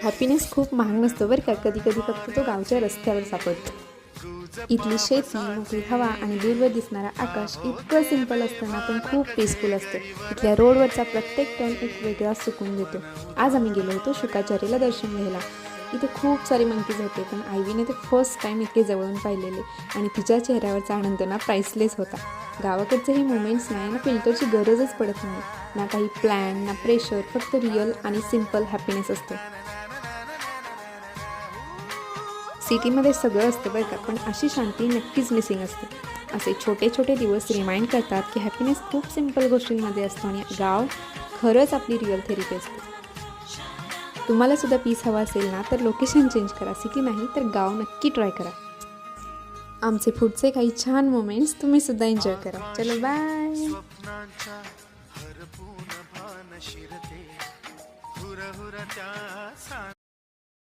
Happiness खूप महाग नसतो बरं का, कधी कधी फक्त तो गावच्या रस्त्यावर सापडतो. इथली शेती, मोकळी हवा आणि दूरवर दिसणारा आकाश इतकं सिंपल असताना पण खूप पीसफुल असतं. इथल्या रोडवरचा प्रत्येक टर्न एक वेगळा सुकून देतो. आज आम्ही गेलो होतो शुकाचारीला दर्शन घ्यायला. इथे खूप सारे मंकीज होते, पण आयवीने ते फर्स्ट टाईम इतके जवळून पाहिलेले आणि तिच्या चेहऱ्यावरचा आनंद ना प्राइसलेस होता. गावाकडचे हे मोमेंट्स नाही ना, फिल्टरची गरजच पडत नाही ना, काही प्लॅन ना प्रेशर, फक्त रिअल आणि सिम्पल हॅपीनेस असतो. सिटीमध्ये सगळं असतं बरं का, पण अशी शांती नक्कीच मिसिंग असते. असे छोटे छोटे दिवस रिमाइंड करतात की हॅपीनेस खूप सिम्पल गोष्टींमध्ये असतो आणि गाव खरंच आपली रिअल थेरपी असते. तुम्हाला सुद्धा पीस हवा असेल ना, तर लोकेशन चेंज करा. सिटी नाही तर गाव नक्की ट्राय करा. आमचे पुढचे काही छान मोमेंट्स तुम्ही सुद्धा एन्जॉय करा. चलो बाय.